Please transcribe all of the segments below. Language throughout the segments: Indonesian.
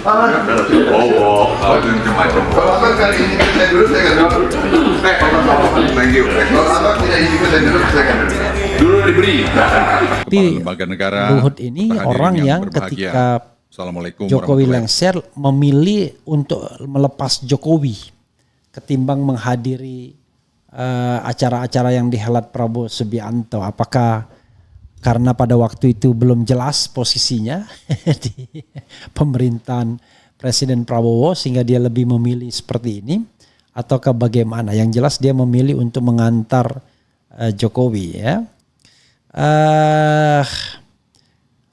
Itu macam-macam. Kalau abang kali ini saya dulu, saya akan dulu. Thank you. Kalau abang tidak izinkan saya dulu, saya akan dulu. Dulu diberi. Tapi Lembaga negara, Luhut ini serta hadirin orang yang berbahagia. ketika Assalamualaikum Jokowi warahmatullahi lengser memilih untuk melepas Jokowi ketimbang menghadiri acara-acara yang dihelat Prabowo Subianto. Apakah karena pada waktu itu belum jelas posisinya di pemerintahan Presiden Prabowo sehingga dia lebih memilih seperti ini, ataukah bagaimana? Yang jelas dia memilih untuk mengantar Jokowi ya.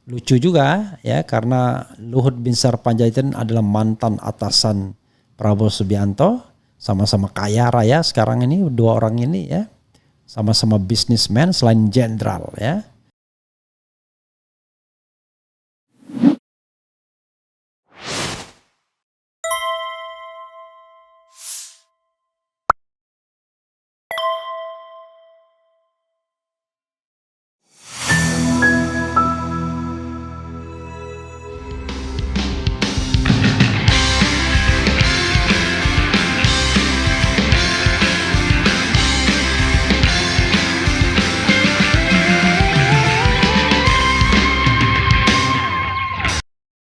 Lucu juga ya, karena Luhut Binsar Panjaitan adalah mantan atasan Prabowo Subianto, sama-sama kaya raya sekarang ini, dua orang ini ya, sama-sama bisnismen selain jenderal ya.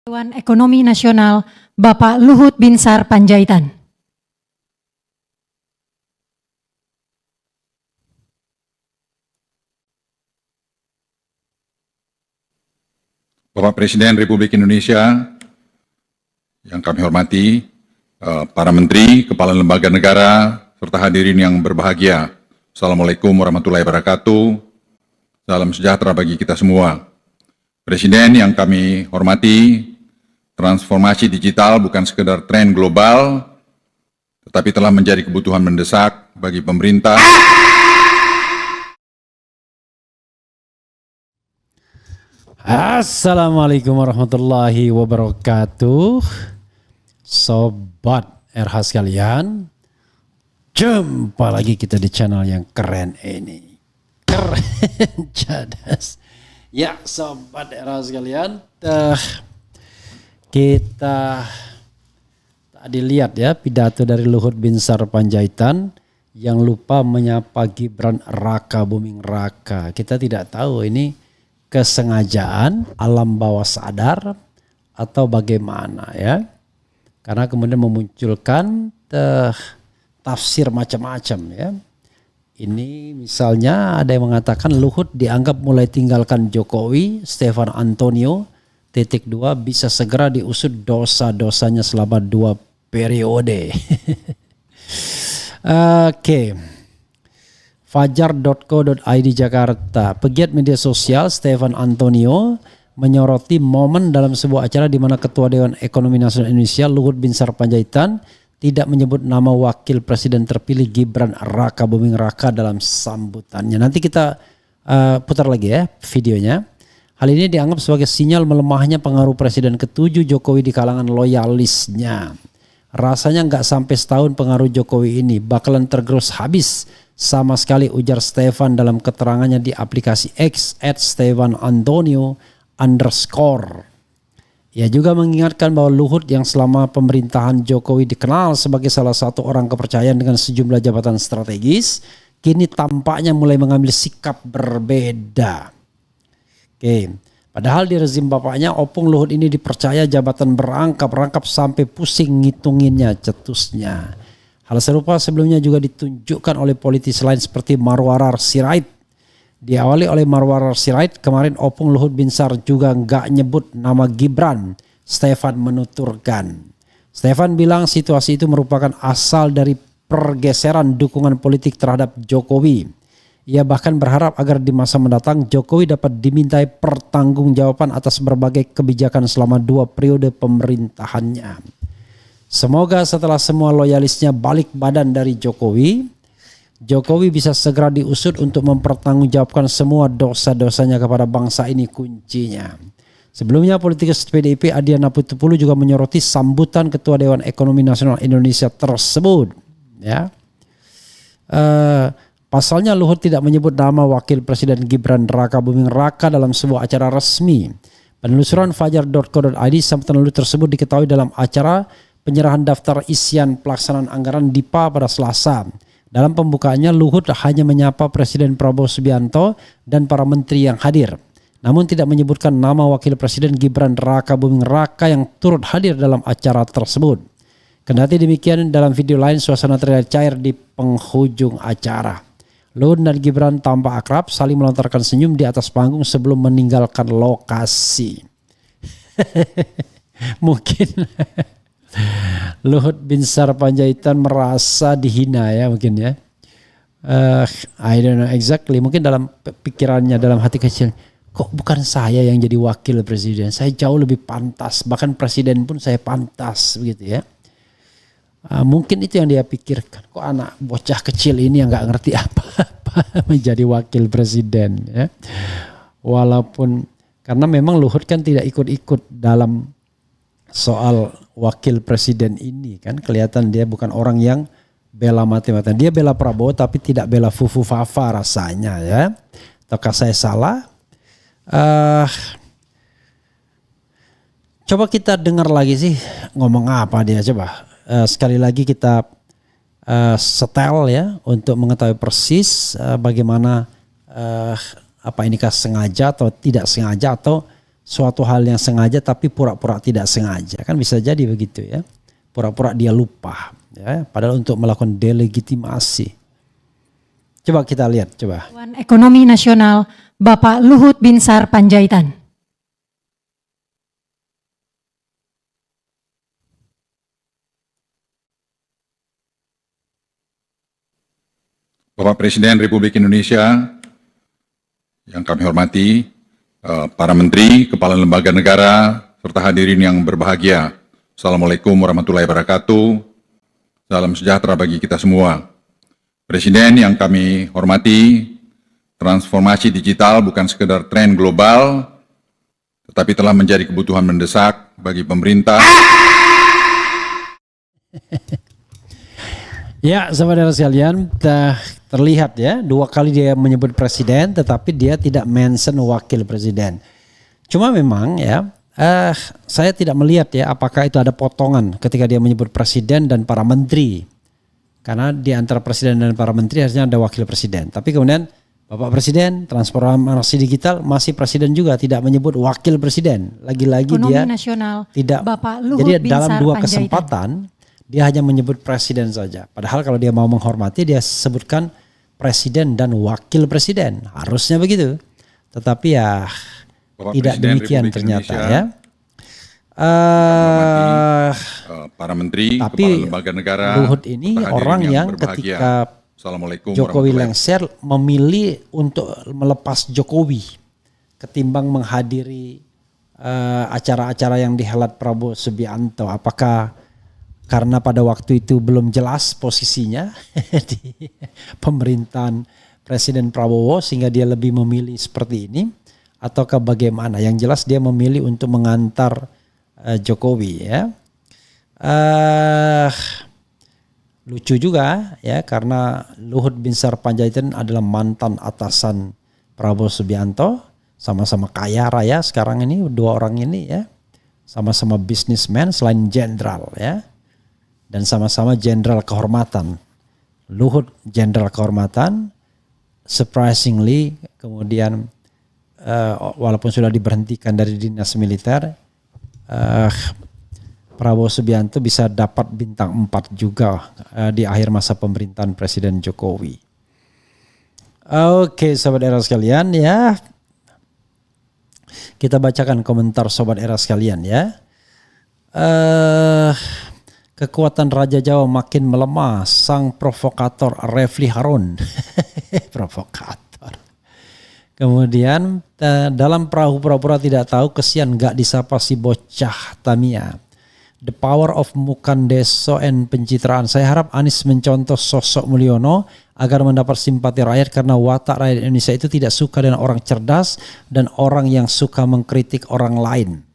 Dewan Ekonomi Nasional Bapak Luhut Binsar Panjaitan. Bapak Presiden Republik Indonesia yang kami hormati, para menteri, kepala lembaga negara, serta hadirin yang berbahagia. Assalamualaikum warahmatullahi wabarakatuh. Salam sejahtera bagi kita semua. Presiden yang kami hormati, transformasi digital bukan sekedar tren global, tetapi telah menjadi kebutuhan mendesak bagi pemerintah. Assalamualaikum warahmatullahi wabarakatuh. Sobat RH sekalian, jumpa lagi kita di channel yang keren ini. Keren, cadas. Ya, sobat RH sekalian, kita tadi lihat ya pidato dari Luhut Binsar Panjaitan yang lupa menyapa Gibran Raka Buming Raka. Kita tidak tahu ini kesengajaan, alam bawah sadar, atau bagaimana ya. Karena kemudian memunculkan tafsir macam-macam ya. Ini misalnya ada yang mengatakan Luhut dianggap mulai tinggalkan Jokowi, Stefan Antonio, titik 2 bisa segera diusut dosa-dosanya selama 2 periode. Oke. Fajar.co.id Jakarta. Pegiat media sosial Stefan Antonio menyoroti momen dalam sebuah acara di mana Ketua Dewan Ekonomi Nasional Indonesia Luhut Binsar Panjaitan tidak menyebut nama Wakil Presiden terpilih Gibran Raka Buming Raka dalam sambutannya. Nanti kita putar lagi ya videonya. Hal ini dianggap sebagai sinyal melemahnya pengaruh Presiden ke-7 Jokowi di kalangan loyalisnya. Rasanya nggak sampai setahun pengaruh Jokowi ini bakalan tergerus habis sama sekali, ujar Stefan dalam keterangannya di aplikasi X @StefanAntonio_. Ia juga mengingatkan bahwa Luhut yang selama pemerintahan Jokowi dikenal sebagai salah satu orang kepercayaan dengan sejumlah jabatan strategis, kini tampaknya mulai mengambil sikap berbeda. Oke, padahal di rezim bapaknya Opung Luhut ini dipercaya jabatan berangkap-rangkap sampai pusing ngitunginnya, cetusnya. Hal serupa sebelumnya juga ditunjukkan oleh politisi lain seperti Marwarar Sirait. Diawali oleh Marwarar Sirait, kemarin Opung Luhut Binsar juga nggak nyebut nama Gibran. Stefan menuturkan. Stefan bilang situasi itu merupakan asal dari pergeseran dukungan politik terhadap Jokowi. Ia bahkan berharap agar di masa mendatang Jokowi dapat dimintai pertanggungjawaban atas berbagai kebijakan selama 2 periode pemerintahannya. Semoga setelah semua loyalisnya balik badan dari Jokowi, Jokowi bisa segera diusut untuk mempertanggungjawabkan semua dosa-dosanya kepada bangsa ini kuncinya. Sebelumnya politikus PDIP Adiana Putupulu juga menyoroti sambutan Ketua Dewan Ekonomi Nasional Indonesia tersebut. Ya. Pasalnya Luhut tidak menyebut nama Wakil Presiden Gibran Raka Buming Raka dalam sebuah acara resmi. Penelusuran fajar.co.id sambutan Luhut tersebut diketahui dalam acara penyerahan daftar isian pelaksanaan anggaran DIPA pada Selasa. Dalam pembukaannya, Luhut hanya menyapa Presiden Prabowo Subianto dan para menteri yang hadir. Namun tidak menyebutkan nama Wakil Presiden Gibran Raka Buming Raka yang turut hadir dalam acara tersebut. Kendati demikian, dalam video lain suasana terlihat cair di penghujung acara. Luhut dan Gibran tampak akrab saling melontarkan senyum di atas panggung sebelum meninggalkan lokasi. Mungkin Luhut Binsar Panjaitan merasa dihina ya mungkin ya. I don't know exactly. Mungkin dalam pikirannya, dalam hati kecil, kok bukan saya yang jadi wakil presiden? Saya jauh lebih pantas. Bahkan presiden pun saya pantas begitu ya. Mungkin itu yang dia pikirkan. Kok anak bocah kecil ini yang nggak ngerti apa-apa menjadi wakil presiden ya. Walaupun karena memang Luhut kan tidak ikut-ikut dalam soal wakil presiden ini kan, kelihatan dia bukan orang yang bela mati-matian. Dia bela Prabowo tapi tidak bela Fufu Fafa rasanya ya. Ataukah saya salah? Coba kita dengar lagi sih ngomong apa dia coba. Sekali lagi kita setel ya untuk mengetahui persis bagaimana apa inikah sengaja atau tidak sengaja atau suatu hal yang sengaja tapi pura-pura tidak sengaja, kan bisa jadi begitu ya, pura-pura dia lupa ya, padahal untuk melakukan delegitimasi. Coba kita lihat coba. Dewan Ekonomi Nasional Bapak Luhut Binsar Panjaitan. Bapak Presiden Republik Indonesia yang kami hormati, para menteri, kepala lembaga negara, serta hadirin yang berbahagia. Assalamualaikum warahmatullahi wabarakatuh. Salam sejahtera bagi kita semua. Presiden yang kami hormati, transformasi digital bukan sekedar tren global, tetapi telah menjadi kebutuhan mendesak bagi pemerintah. Ya, saudara sekalian, terlihat ya, 2 kali dia menyebut presiden tetapi dia tidak mention wakil presiden. Cuma memang ya, saya tidak melihat ya apakah itu ada potongan ketika dia menyebut presiden dan para menteri. Karena di antara presiden dan para menteri harusnya ada wakil presiden. Tapi kemudian Bapak Presiden transformasi digital masih presiden juga, tidak menyebut wakil presiden. Lagi-lagi dia Nasional, tidak. Bapak Luhut Jadi dalam 2 Binsar kesempatan dia hanya menyebut presiden saja. Padahal kalau dia mau menghormati dia sebutkan presiden dan wakil presiden. Harusnya begitu. Tetapi ya Bapak tidak Presiden demikian Republik ternyata Indonesia, ya. Para menteri, Tapi kepala lembaga negara, Luhut ini serta hadirin orang yang berbahagia. ketika Assalamualaikum Jokowi warahmatullahi lengser memilih untuk melepas Jokowi ketimbang menghadiri acara-acara yang dihelat Prabowo Subianto. Apakah karena pada waktu itu belum jelas posisinya di pemerintahan Presiden Prabowo sehingga dia lebih memilih seperti ini, ataukah bagaimana? Yang jelas dia memilih untuk mengantar Jokowi ya. Lucu juga ya, karena Luhut Binsar Panjaitan adalah mantan atasan Prabowo Subianto, sama-sama kaya raya sekarang ini 2 orang ini ya, sama-sama bisnismen selain jenderal ya, dan sama-sama jenderal kehormatan. Luhut jenderal kehormatan, surprisingly kemudian walaupun sudah diberhentikan dari dinas militer, Prabowo Subianto bisa dapat bintang 4 juga di akhir masa pemerintahan Presiden Jokowi. Oke, sobat era sekalian ya. Kita bacakan komentar sobat era sekalian ya. Kekuatan Raja Jawa makin melemah, sang provokator Refli Harun. Provokator. Kemudian dalam perahu pura-pura tidak tahu, kesian gak disapa si bocah Tamia. The power of Mukandeso and pencitraan. Saya harap Anies mencontoh sosok Mulyono agar mendapat simpati rakyat, karena watak rakyat Indonesia itu tidak suka dengan orang cerdas dan orang yang suka mengkritik orang lain.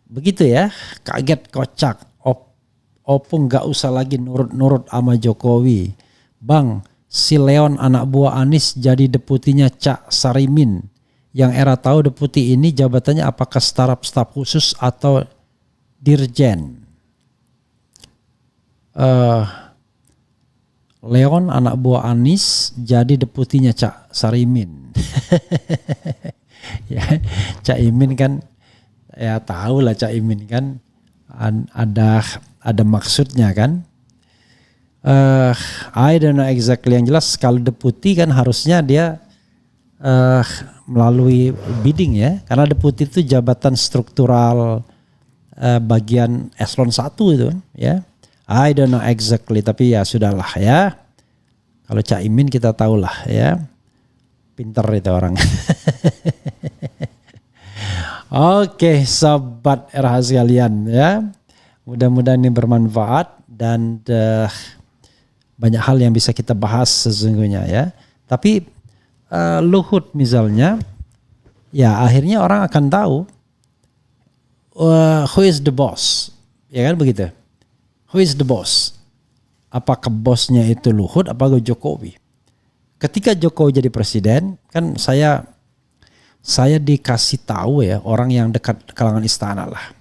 Begitu ya, kaget kocak. Opung gak usah lagi nurut-nurut sama Jokowi. Bang, si Leon anak buah Anies jadi deputinya Cak Sarimin Yang Era tahu deputi ini jabatannya apakah staf khusus atau dirjen? Leon anak buah Anis jadi deputinya Cak Sarimin. Ya, Cak Imin kan ya tahu lah Cak Imin kan ada maksudnya kan. I don't know exactly, yang jelas kalau deputi kan harusnya dia melalui bidding ya, karena deputi itu jabatan struktural bagian eselon 1 itu ya. I don't know exactly, tapi ya sudahlah ya. Kalau Cak Imin kita tahulah ya, pinter itu orang. Oke, sobat RH sekalian ya, mudah-mudahan ini bermanfaat dan banyak hal yang bisa kita bahas sesungguhnya ya. Tapi Luhut misalnya, ya akhirnya orang akan tahu who is the boss, ya kan begitu. Who is the boss? Apakah bosnya itu Luhut, apakah Jokowi? Ketika Jokowi jadi presiden, kan saya dikasih tahu ya, orang yang dekat kalangan istana lah,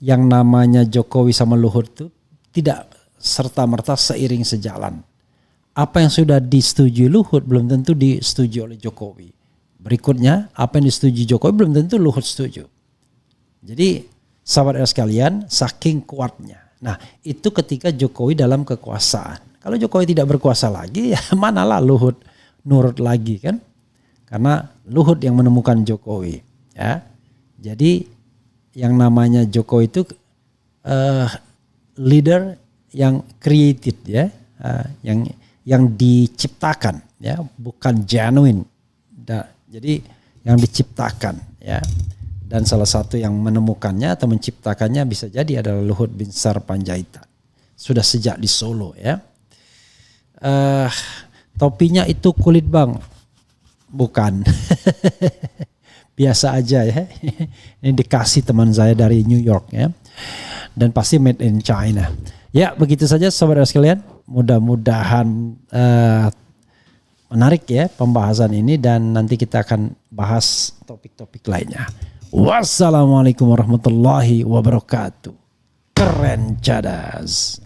yang namanya Jokowi sama Luhut itu tidak serta-merta seiring sejalan. Apa yang sudah disetujui Luhut belum tentu disetujui oleh Jokowi. Berikutnya, apa yang disetujui Jokowi belum tentu Luhut setuju. Jadi sahabat sekalian, saking kuatnya. Nah, itu ketika Jokowi dalam kekuasaan. Kalau Jokowi tidak berkuasa lagi, ya manalah Luhut nurut lagi kan? Karena Luhut yang menemukan Jokowi. Ya, jadi yang namanya Jokowi itu leader yang created ya, yang diciptakan ya, bukan genuine. Jadi yang diciptakan ya. Dan salah satu yang menemukannya atau menciptakannya bisa jadi adalah Luhut Binsar Panjaitan. Sudah sejak di Solo ya. Topinya itu kulit bang. Bukan. Biasa aja ya. Ini dikasih teman saya dari New York ya. Dan pasti made in China. Ya begitu saja saudara sekalian. Mudah-mudahan menarik ya pembahasan ini. Dan nanti kita akan bahas topik-topik lainnya. Wassalamualaikum warahmatullahi wabarakatuh. Keren cadas.